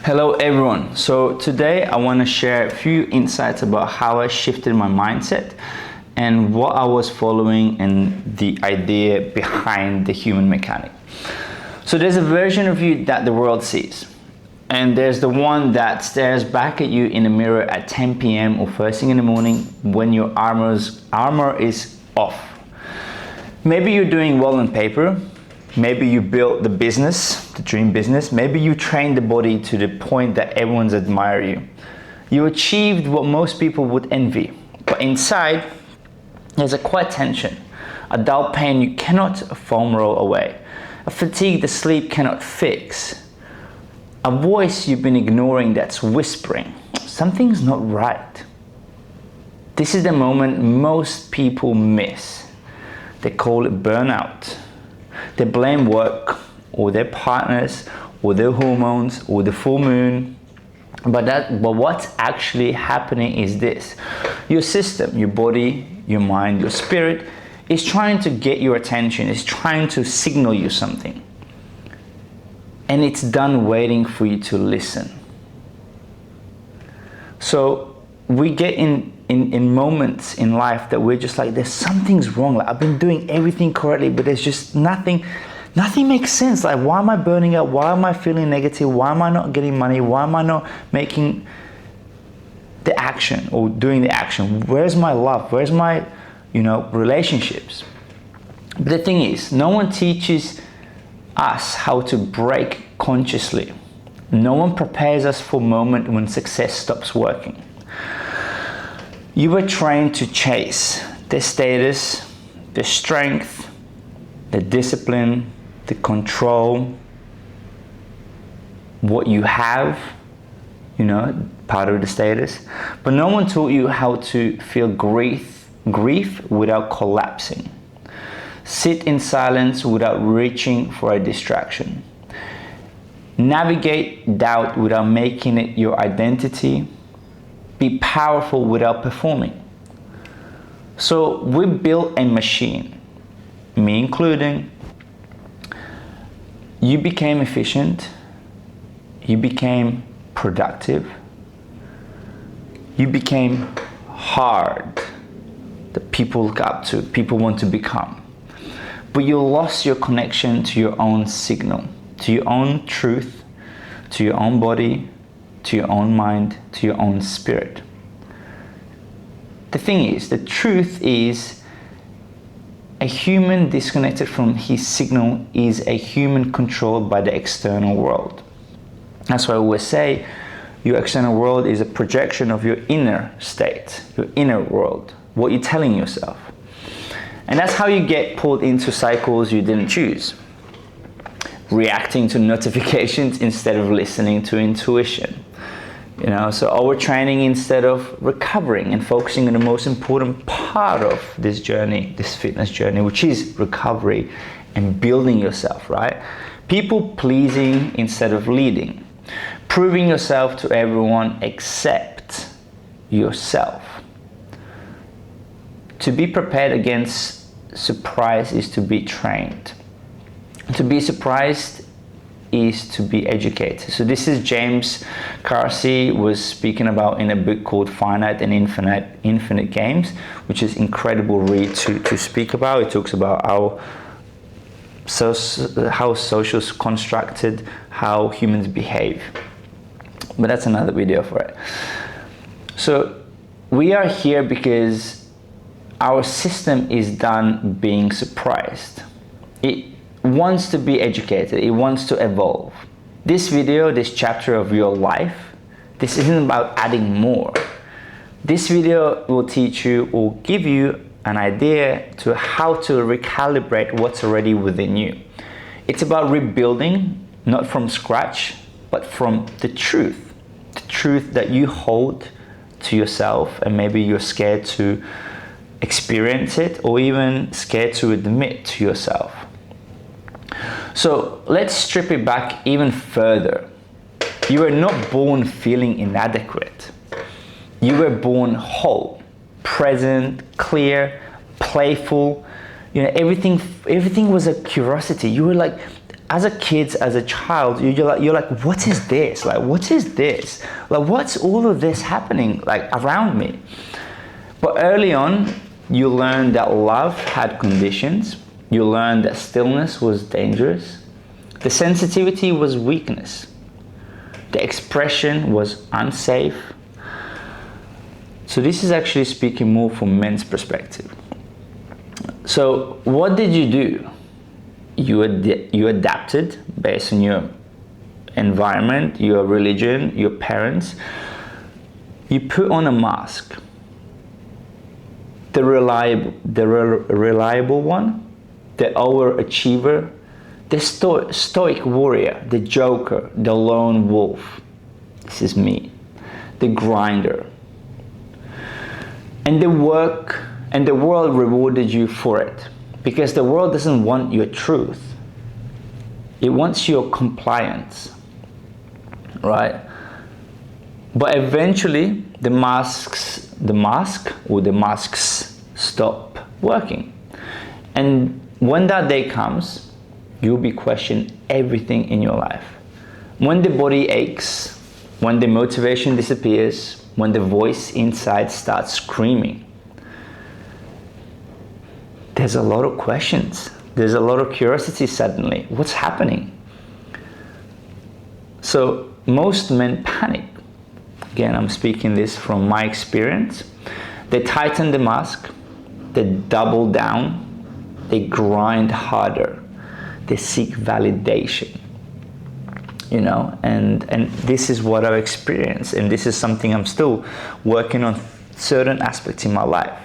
Hello everyone. So today I want to share a few insights about how I shifted my mindset and what I was following and the idea behind the human mechanic. So there's a version of you that the world sees, and there's the one that stares back at you in the mirror at 10 p.m. or first thing in the morning when your armor is off. Maybe you're doing well on paper. Maybe you built the business, the dream business. Maybe you trained the body to the point that everyone's admire you. You achieved what most people would envy. But inside, there's a quiet tension, a dull pain you cannot foam roll away, a fatigue the sleep cannot fix, a voice you've been ignoring that's whispering, something's not right. This is the moment most people miss. They call it burnout. They blame work or their partners or their hormones or the full moon. But what's actually happening is this. Your system, your body, your mind, your spirit is trying to get your attention, is trying to signal you something. And it's done waiting for you to listen. So we get in moments in life that we're just like, there's something's wrong. Like, I've been doing everything correctly, but there's just nothing makes sense. Like, why am I burning out? Why am I feeling negative? Why am I not getting money? Why am I not making the action or doing the action? Where's my love? Where's my, relationships? But the thing is, no one teaches us how to break consciously. No one prepares us for a moment when success stops working. You were trained to chase the status, the strength, the discipline, the control, what you have, part of the status. But no one taught you how to feel grief without collapsing. Sit in silence without reaching for a distraction. Navigate doubt without making it your identity. Be powerful without performing. So we built a machine, me including. You became efficient. You became productive. You became hard that people look up to, people want to become. But you lost your connection to your own signal, to your own truth, to your own body, to your own mind, to your own spirit. The thing is, the truth is, a human disconnected from his signal is a human controlled by the external world. That's why I always say, your external world is a projection of your inner state, your inner world, what you're telling yourself. And that's how you get pulled into cycles you didn't choose. Reacting to notifications instead of listening to intuition. So overtraining instead of recovering and focusing on the most important part of this journey, this fitness journey, which is recovery and building yourself, right? People pleasing instead of leading. Proving yourself to everyone except yourself. To be prepared against surprise is to be trained. To be surprised is to be educated. So this is James Carsey was speaking about in a book called Finite and Infinite Games, which is incredible read to speak about. It talks about how social is constructed, how humans behave. But that's another video for it. So we are here because our system is done being surprised. It wants to be educated, it wants to evolve. This video, this chapter of your life, this isn't about adding more. This video will teach you or give you an idea to how to recalibrate what's already within you. It's about rebuilding, not from scratch, but from the truth that you hold to yourself, and maybe you're scared to experience it or even scared to admit to yourself. So let's strip it back even further. You were not born feeling inadequate. You were born whole, present, clear, playful. Everything was a curiosity. You were like, as a kid, as a child, you're like, what is this? Like, what is this? Like, what's all of this happening like around me? But early on, you learn that love had conditions. You learn that stillness was dangerous. The sensitivity was weakness. The expression was unsafe. So this is actually speaking more from men's perspective. So what did you do? You adapted based on your environment, your religion, your parents. You put on a mask. The reliable one, the overachiever, the stoic warrior, the joker, the lone wolf. This is me. The grinder. And the world rewarded you for it. Because the world doesn't want your truth. It wants your compliance, right? But eventually the masks stop working. And when that day comes, you'll be questioning everything in your life. When the body aches, when the motivation disappears, when the voice inside starts screaming, there's a lot of questions. There's a lot of curiosity suddenly. What's happening? So most men panic. Again, I'm speaking this from my experience. They tighten the mask. They double down. They grind harder. They seek validation. You know, and this is what I've experienced, and this is something I'm still working on certain aspects in my life.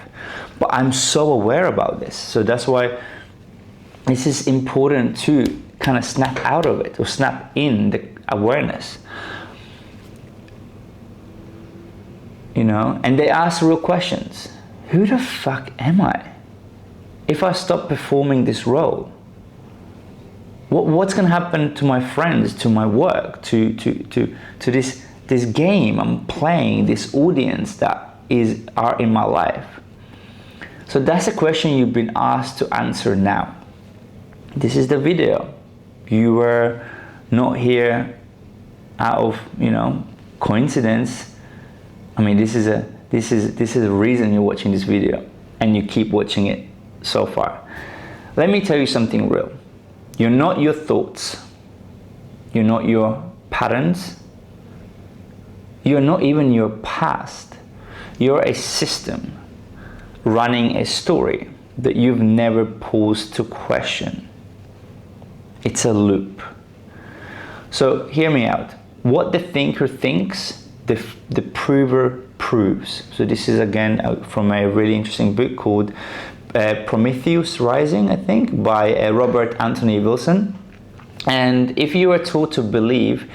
But I'm so aware about this. So that's why this is important to kind of snap out of it or snap in the awareness. You know, and they ask real questions. Who the fuck am I? If I stop performing this role, what's going to happen to my friends, to my work, to this game I'm playing, this audience that are in my life? So that's a question you've been asked to answer now. This is the video. You were not here out of, you know, coincidence. I mean, this is the reason you're watching this video, and you keep watching it so far. Let me tell you something real. You're not your thoughts. You're not your patterns. You're not even your past. You're a system running a story that you've never paused to question. It's a loop. So hear me out. What the thinker thinks, the prover proves. So this is again from a really interesting book called Prometheus Rising, I think, by Robert Anthony Wilson. And if you are taught to believe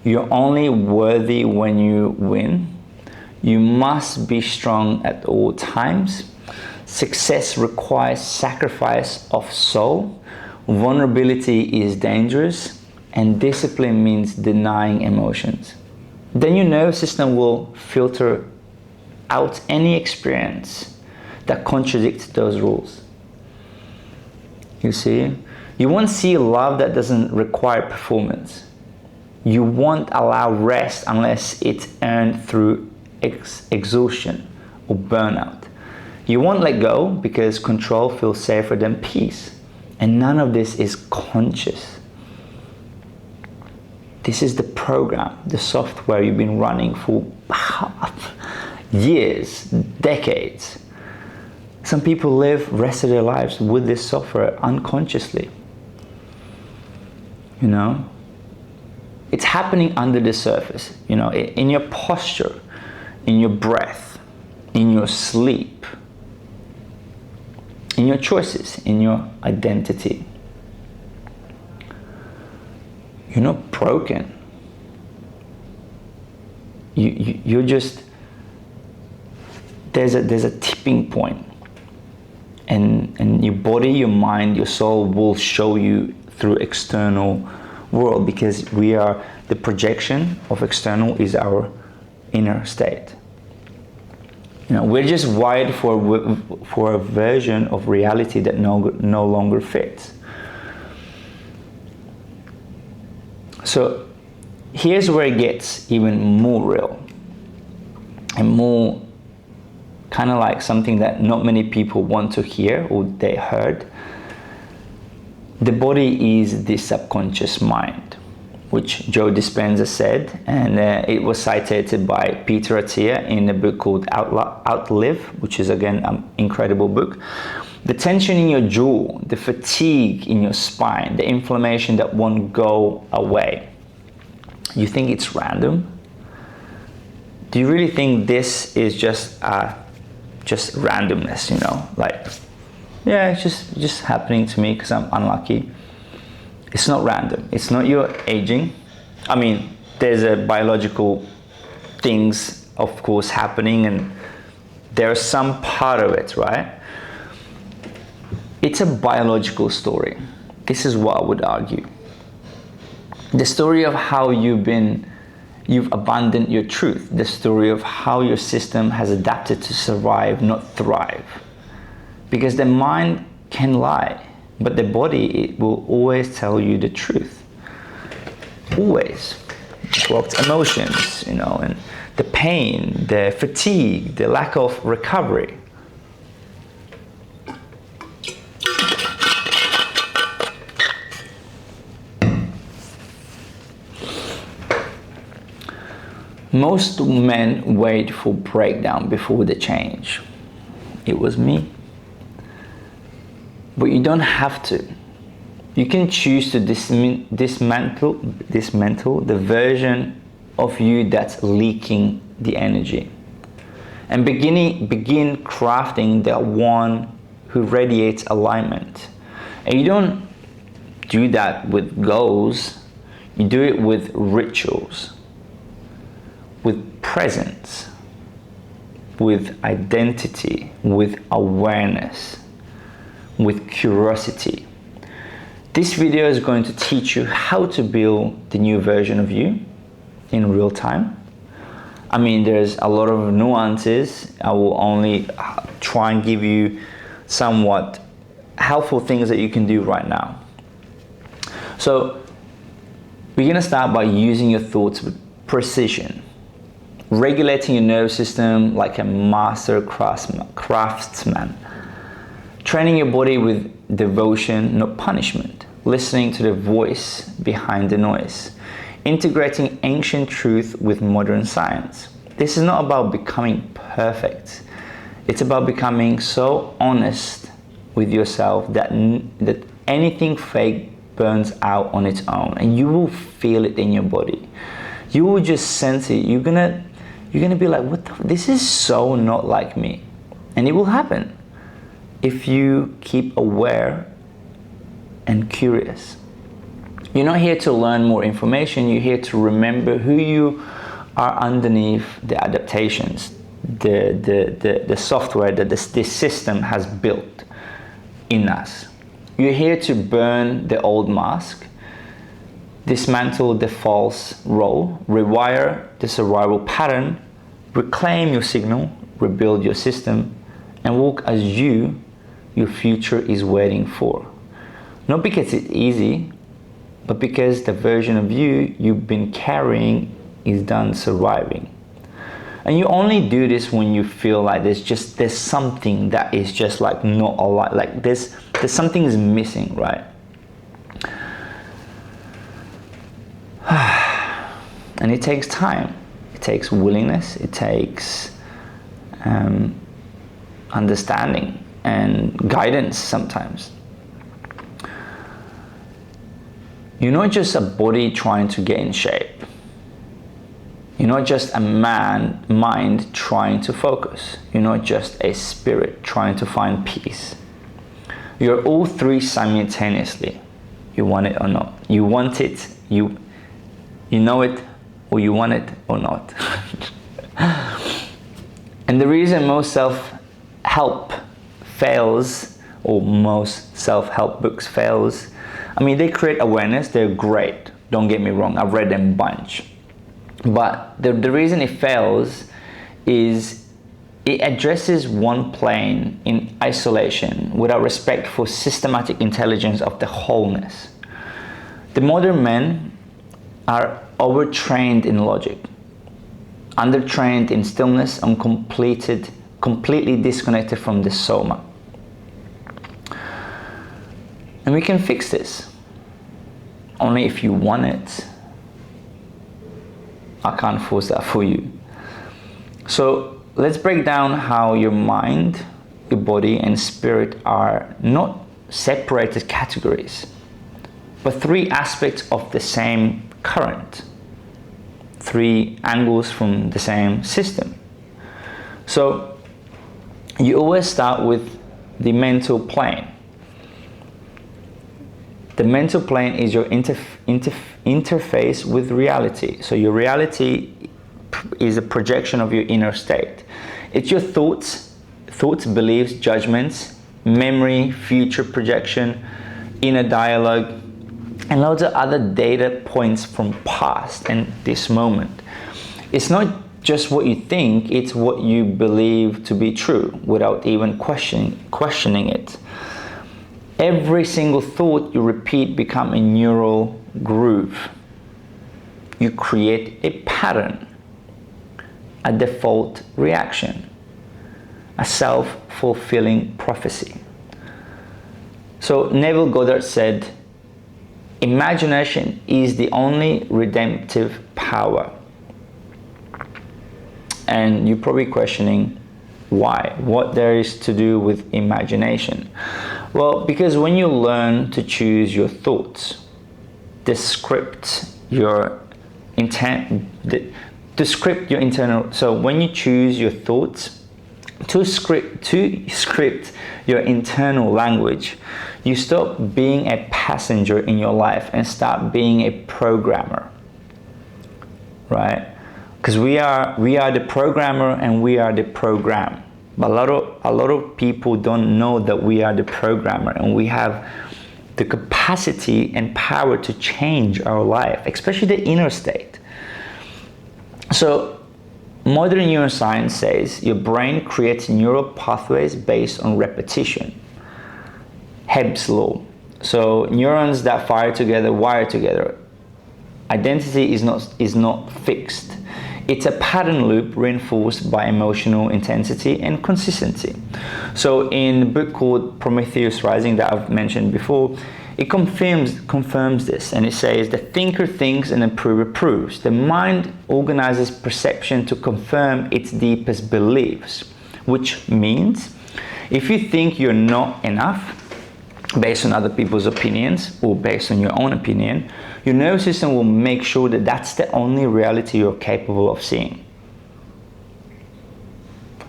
you're only worthy when you win, you must be strong at all times. Success requires sacrifice of soul. Vulnerability is dangerous, and discipline means denying emotions. Then your nervous system will filter out any experience that contradicts those rules. You see? You won't see love that doesn't require performance. You won't allow rest unless it's earned through exhaustion or burnout. You won't let go because control feels safer than peace. And none of this is conscious. This is the program, the software you've been running for years, decades. Some people live rest of their lives with this software unconsciously. You know? It's happening under the surface, you know, in your posture, in your breath, in your sleep, in your choices, in your identity. You're not broken. You're just, there's a tipping point. And your body, your mind, your soul will show you through external world, because we are, the projection of external is our inner state. You know, we're just wired for a version of reality that no longer fits. So here's where it gets even more real and more kind of like something that not many people want to hear or they heard. The body is the subconscious mind, which Joe Dispenza said, and it was cited by Peter Attia in a book called Outlive, which is again an incredible book. The tension in your jaw, the fatigue in your spine, the inflammation that won't go away. You think it's random? Do you really think this is just randomness, you know? Like, yeah, it's just happening to me because I'm unlucky. It's not random. It's not your aging. I mean, there's a biological things, of course, happening, and there's some part of it, right? It's a biological story. This is what I would argue. The story of how you've abandoned your truth. The story of how your system has adapted to survive, not thrive. Because the mind can lie, but the body, it will always tell you the truth. Always. Blocked emotions, you know, and the pain, the fatigue, the lack of recovery. Most men wait for breakdown before they change. It was me. But you don't have to. You can choose to dismantle the version of you that's leaking the energy. And begin crafting the one who radiates alignment. And you don't do that with goals. You do it with rituals, with presence, with identity, with awareness, with curiosity. This video is going to teach you how to build the new version of you in real time. I mean, there's a lot of nuances. I will only try and give you somewhat helpful things that you can do right now. So we're gonna start by using your thoughts with precision, regulating your nervous system like a master craftsman, training your body with devotion, not punishment, listening to the voice behind the noise, integrating ancient truth with modern science. This is not about becoming perfect. It's about becoming so honest with yourself that anything fake burns out on its own, and you will feel it in your body. You will just sense it. You're gonna be like, this is so not like me. And it will happen if you keep aware and curious. You're not here to learn more information. You're here to remember who you are underneath the adaptations, the software that this system has built in us. You're here to burn the old mask, dismantle the false role, rewire the survival pattern, reclaim your signal, rebuild your system, and walk as your future is waiting for. Not because it's easy, but because the version of you've been carrying is done surviving. And you only do this when you feel like there's something that is just like not alive, like there's something is missing, right? And it takes time. It takes willingness. It takes understanding and guidance sometimes. You're not just a body trying to get in shape. You're not just a mind trying to focus. You're not just a spirit trying to find peace. You're all three simultaneously. You want it or not. You want it, you know it, or you want it or not. And the reason most self-help fails, or most self-help books fails, I mean, they create awareness, they're great. Don't get me wrong, I've read them a bunch. But the reason it fails is it addresses one plane in isolation without respect for systematic intelligence of the wholeness. The modern man are overtrained in logic, undertrained in stillness, and completely disconnected from the soma. And we can fix this, only if you want it. I can't force that for you. So let's break down how your mind, your body, and spirit are not separated categories, but three aspects of the same current, three angles from the same system. So you always start with the mental plane. The mental plane is your interface with reality. So your reality is a projection of your inner state. It's your thoughts, beliefs, judgments, memory, future projection, inner dialogue, and loads of other data points from past and this moment. It's not just what you think, it's what you believe to be true without even questioning it. Every single thought you repeat becomes a neural groove. You create a pattern, a default reaction, a self-fulfilling prophecy. So Neville Goddard said, imagination is the only redemptive power. And you're probably questioning why, what there is to do with imagination. Well, because when you learn to choose your thoughts, to script your intent, to script your internal, so when you choose your thoughts, to script your internal language, you stop being a passenger in your life and start being a programmer, right? Because we are the programmer and we are the program. But a lot of people don't know that we are the programmer and we have the capacity and power to change our life, especially the inner state. So modern neuroscience says your brain creates neural pathways based on repetition. Hebb's law. So neurons that fire together wire together. Identity is not fixed. It's a pattern loop reinforced by emotional intensity and consistency. So in a book called Prometheus Rising that I've mentioned before, it confirms this, and it says the thinker thinks and the prover proves. The mind organizes perception to confirm its deepest beliefs, which means if you think you're not enough based on other people's opinions or based on your own opinion, your nervous system will make sure that that's the only reality you're capable of seeing.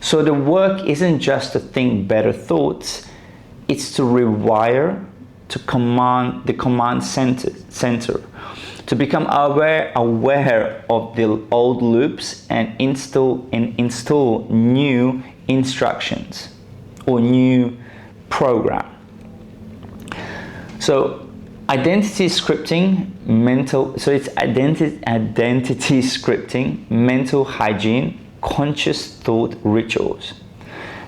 So the work isn't just to think better thoughts, it's to rewire the command center, to become aware of the old loops and install new instructions or new program. So identity scripting, it's identity scripting, mental hygiene, conscious thought rituals.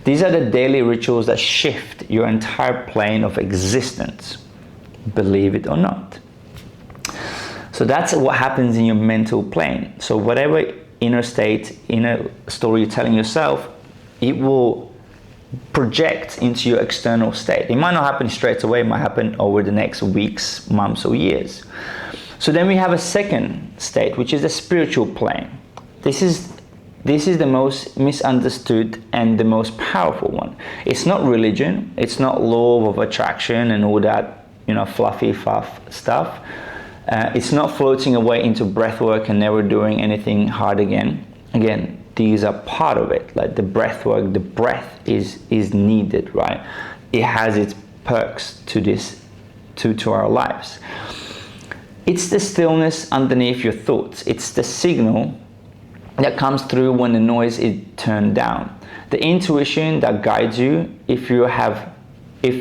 These are the daily rituals that shift your entire plane of existence, believe it or not. So that's what happens in your mental plane. So whatever inner state, inner story you're telling yourself, it will project into your external state. It might not happen straight away, it might happen over the next weeks, months, or years. So then we have a second state, which is the spiritual plane. This is the most misunderstood and the most powerful one. It's not religion, it's not law of attraction and all that, fluffy fluff stuff. It's not floating away into breath work and never doing anything hard again. Again, these are part of it, like the breath work, the breath is needed, right? It has its perks to our lives. It's the stillness underneath your thoughts. It's the signal that comes through when the noise is turned down. The intuition that guides you if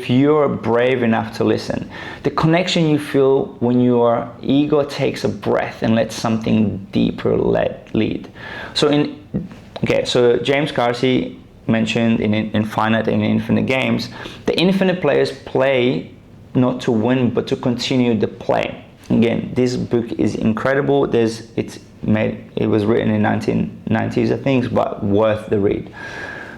you're brave enough to listen. The connection you feel when your ego takes a breath and lets something deeper lead. So James Carsey mentioned in Finite and Infinite Games, the infinite players play not to win but to continue the play. Again, this book is incredible. It was written in 1990s, I think, but worth the read.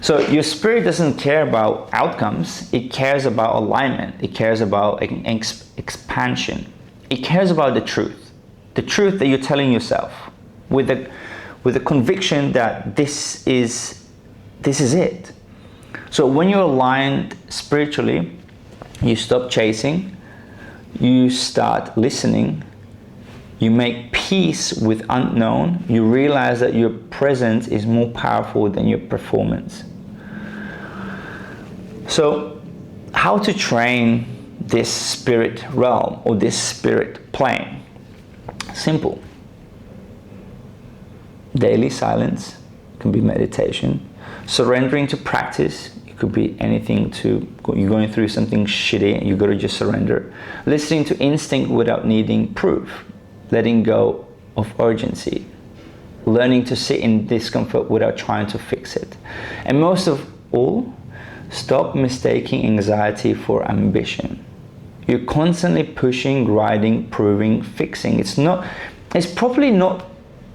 So your spirit doesn't care about outcomes. It cares about alignment. It cares about expansion. It cares about the truth that you're telling yourself, with the conviction that this is it. So when you're aligned spiritually, you stop chasing, you start listening, you make peace with unknown, you realize that your presence is more powerful than your performance. So how to train this spirit realm or this spirit plane? Simple. Daily silence, can be meditation. Surrendering to practice, it could be anything. You're going through something shitty and you got to just surrender. Listening to instinct without needing proof. Letting go of urgency. Learning to sit in discomfort without trying to fix it. And most of all, stop mistaking anxiety for ambition. You're constantly pushing, grinding, proving, fixing. It's probably not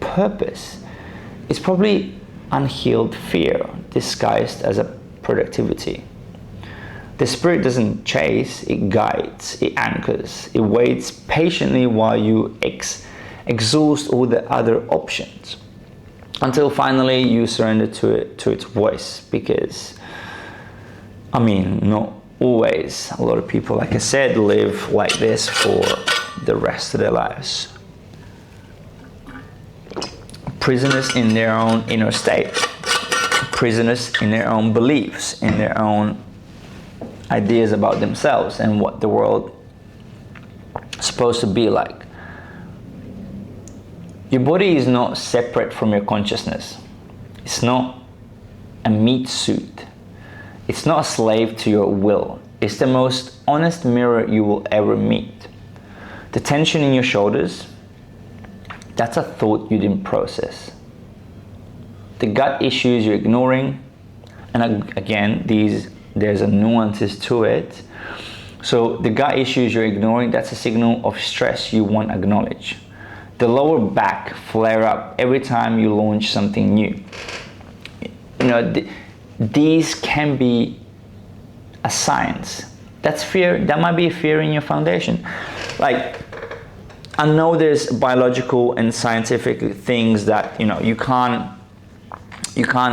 purpose. It's probably unhealed fear disguised as a productivity. The spirit doesn't chase, it guides, it anchors, it waits patiently while you exhaust all the other options until finally you surrender to its voice. Because, not always. A lot of people, like I said, live like this for the rest of their lives. Prisoners in their own inner state. Prisoners in their own beliefs, in their own ideas about themselves and what the world is supposed to be like. Your body is not separate from your consciousness. It's not a meat suit. It's not a slave to your will. It's the most honest mirror you will ever meet. The tension in your shoulders, that's a thought you didn't process. The gut issues you're ignoring, and again, there's a nuances to it. So the gut issues you're ignoring, that's a signal of stress you won't acknowledge. The lower back flare up every time you launch something new. These can be a signs. That's fear. That might be a fear in your foundation. Like, I know there's biological and scientific things that you can't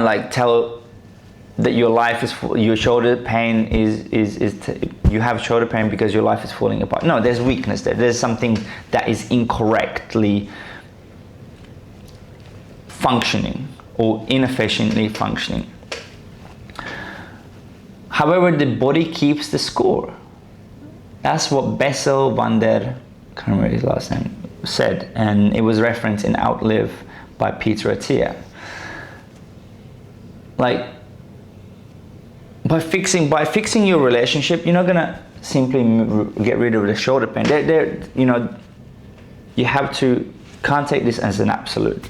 like tell that your life is your shoulder pain you have shoulder pain because your life is falling apart. No, there's weakness there. There's something that is incorrectly functioning or inefficiently functioning. However, the body keeps the score. That's what Bessel van der, I can't remember his last name, said, and it was referenced in Outlive by Peter Attia. Like, by fixing your relationship, you're not gonna simply get rid of the shoulder pain. You can't take this as an absolute.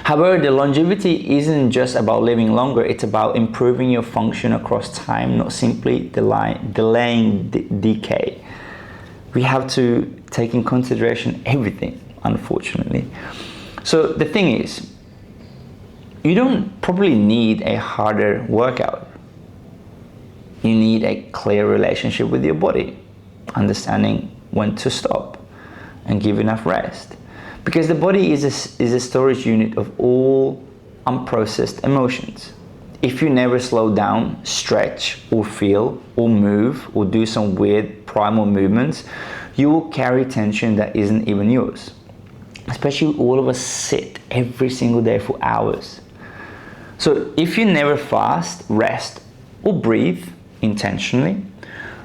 However, the longevity isn't just about living longer, it's about improving your function across time, not simply delaying decay. We have to take in consideration everything, unfortunately. So the thing is, you don't probably need a harder workout. You need a clear relationship with your body, understanding when to stop and give enough rest. Because the body is a storage unit of all unprocessed emotions. If you never slow down, stretch, or feel, or move, or do some weird primal movements, you will carry tension that isn't even yours. Especially all of us sit every single day for hours. So if you never fast, rest, or breathe intentionally,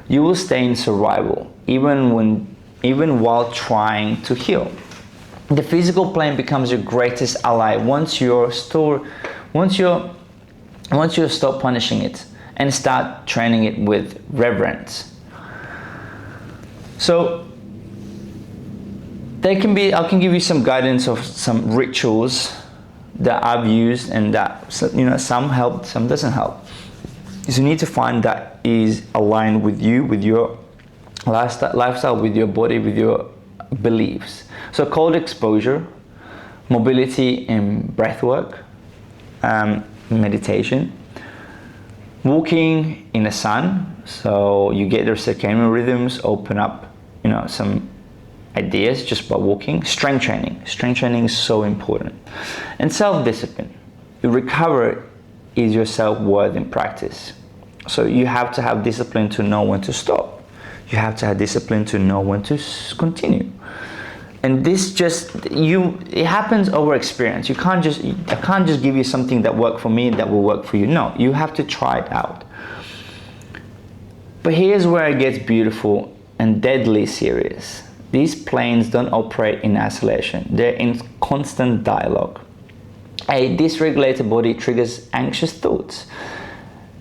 you will stay in survival, even while trying to heal. The physical plane becomes your greatest ally once you stop punishing it and start training it with reverence. So I can give you some guidance of some rituals that I've used and that some help, some doesn't help. So you need to find that is aligned with you, with your lifestyle, with your body, with your beliefs. So cold exposure, mobility and breath work, meditation, walking in the sun, so you get their circadian rhythms, open up, some ideas just by walking. Strength training is so important. And self-discipline. You recover is your self-worth in practice. So you have to have discipline to know when to stop. You have to have discipline to know when to continue. And this it happens over experience. I can't just give you something that worked for me that will work for you. No, you have to try it out. But here's where it gets beautiful and deadly serious. These planes don't operate in isolation. They're in constant dialogue. A dysregulated body triggers anxious thoughts.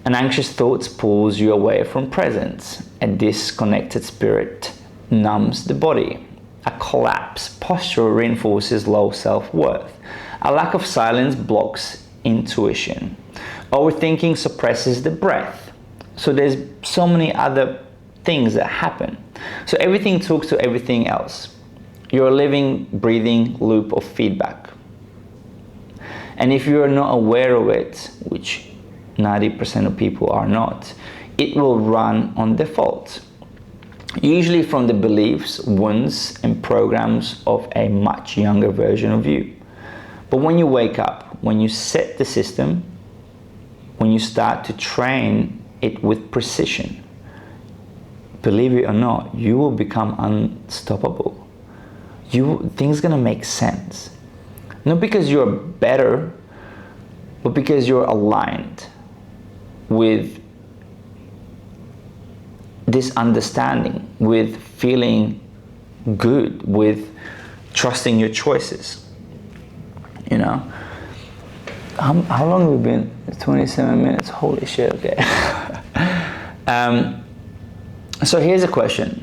An anxious thoughts pulls you away from presence. A disconnected spirit numbs the body. A collapsed posture reinforces low self-worth. A lack of silence blocks intuition. Overthinking suppresses the breath. So there's so many other things that happen. So everything talks to everything else. You're a living, breathing loop of feedback. And if you're not aware of it, which 90% of people are not, it will run on default. Usually from the beliefs, wounds, and programs of a much younger version of you. But when you wake up, when you set the system, when you start to train it with precision, believe it or not, you will become unstoppable. Things gonna make sense. Not because you're better, but because you're aligned with this understanding, with feeling good, with trusting your choices. How long have we been? 27 minutes. Holy shit. Okay. So here's a question.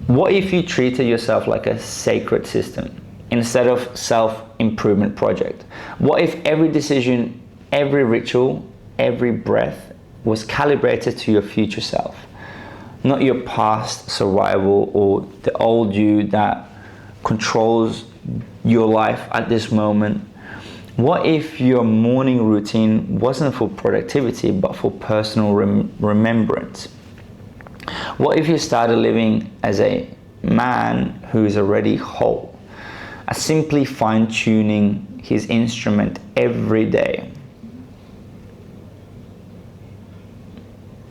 What if you treated yourself like a sacred system instead of self-improvement project? What if every decision, every ritual, every breath was calibrated to your future self, not your past survival or the old you that controls your life at this moment? What if your morning routine wasn't for productivity but for personal remembrance? What if you started living as a man who is already whole, simply fine-tuning his instrument every day?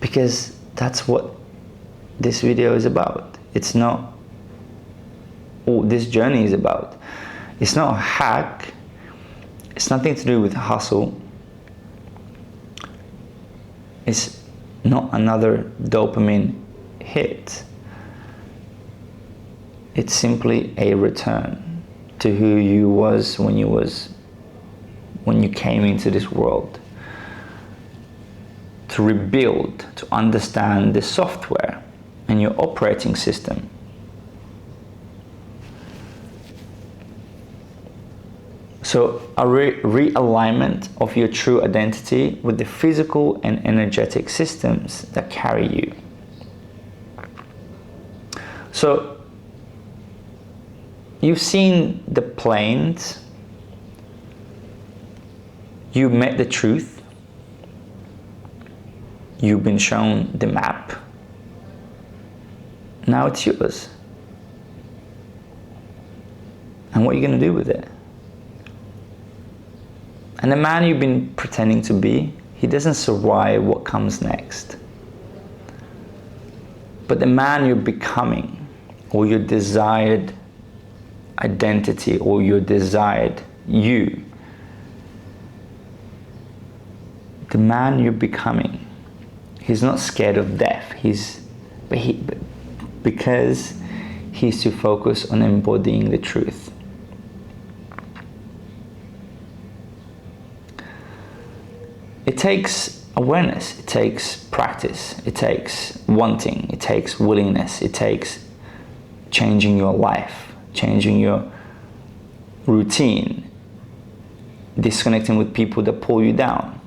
Because that's what this video is about. It's not what this journey is about. It's not a hack. It's nothing to do with hustle. It's not another dopamine hit. It's simply a return to who you was when you came into this world. To rebuild, to understand the software and your operating system. So a realignment of your true identity with the physical and energetic systems that carry you. So you've seen the planes, you met the truth, you've been shown the map. Now it's yours. And what are you going to do with it? And the man you've been pretending to be, he doesn't survive what comes next. But the man you're becoming, or your desired identity, or your desired you, the man you're becoming, he's not scared of death. Because he's to focus on embodying the truth. It takes awareness, it takes practice, it takes wanting, it takes willingness, it takes changing your life, changing your routine, disconnecting with people that pull you down.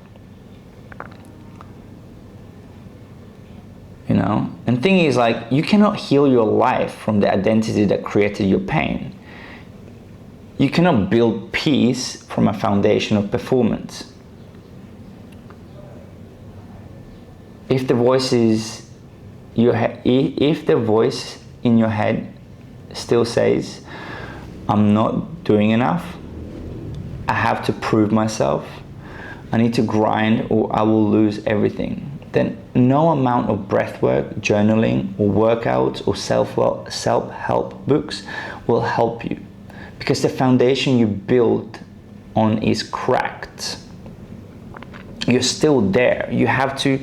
And thing is, like, you cannot heal your life from the identity that created your pain. You cannot build peace from a foundation of performance. If the voice is if the voice in your head still says, I'm not doing enough, I have to prove myself, I need to grind or I will lose everything, then no amount of breathwork, journaling, or workouts, or self-help books will help you, because the foundation you built on is cracked. You're still there. You have to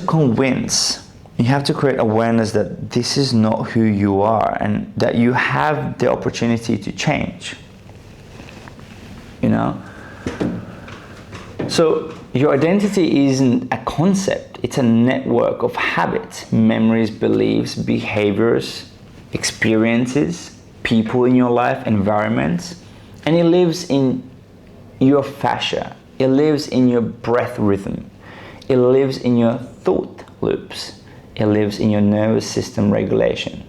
convince, you have to create awareness that this is not who you are, and that you have the opportunity to change. So your identity isn't a concept, it's a network of habits, memories, beliefs, behaviors, experiences, people in your life, environments, and it lives in your fascia, it lives in your breath rhythm, it lives in your thought loops, it lives in your nervous system regulation.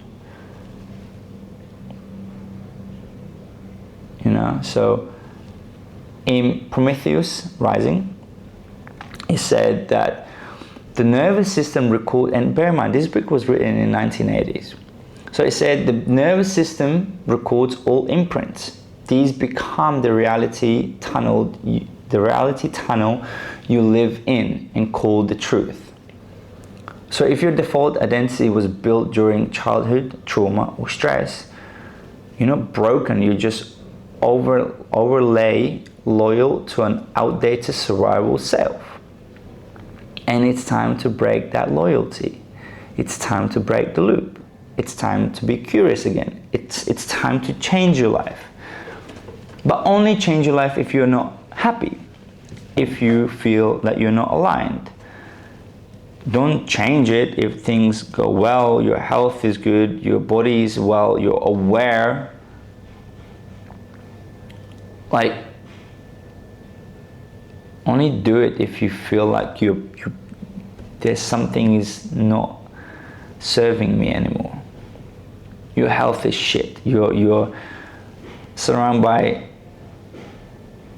So in Prometheus Rising, it said that the nervous system record, and bear in mind, this book was written in the 1980s. So it said the nervous system records all imprints. These become the reality tunnel you live in and call the truth. So if your default identity was built during childhood trauma or stress, you're not broken, you just overlay loyal to an outdated survival self. And it's time to break that loyalty. It's time to break the loop. It's time to be curious again. It's time to change your life. But only change your life if you're not happy, if you feel that you're not aligned. Don't change it if things go well, your health is good, your body is well, you're aware. Like, only do it if you feel like there's something is not serving me anymore. Your health is shit. You're surrounded by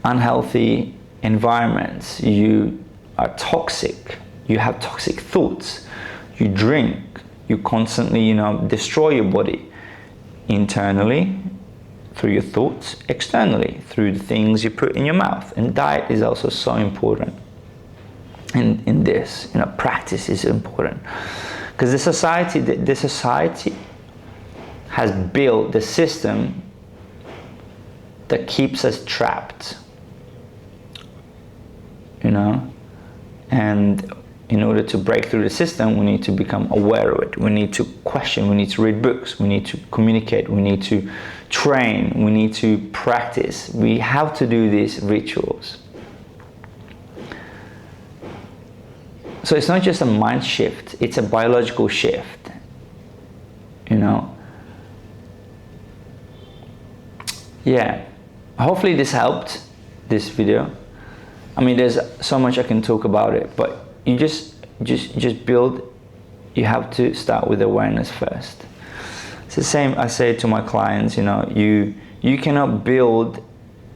unhealthy environments. You are toxic. You have toxic thoughts. You drink. You constantly, destroy your body internally through your thoughts, externally through the things you put in your mouth. And diet is also so important. And in this, practice is important, because the society has built the system that keeps us trapped. And in order to break through the system, we need to become aware of it. We need to question, we need to read books, we need to communicate, we need to train, we need to practice. We have to do these rituals. So it's not just a mind shift, it's a biological shift. Yeah, hopefully this helped, this video. I mean, there's so much I can talk about it, but you just build. You have to start with awareness first. It's the same I say to my clients, you cannot build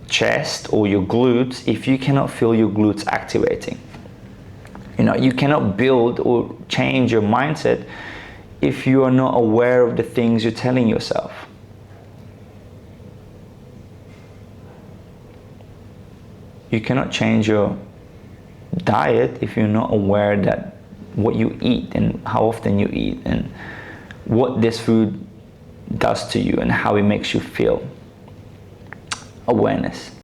chest or your glutes if you cannot feel your glutes activating. You cannot build or change your mindset if you are not aware of the things you're telling yourself. You cannot change your diet if you're not aware that what you eat and how often you eat and what this food does to you and how it makes you feel. Awareness.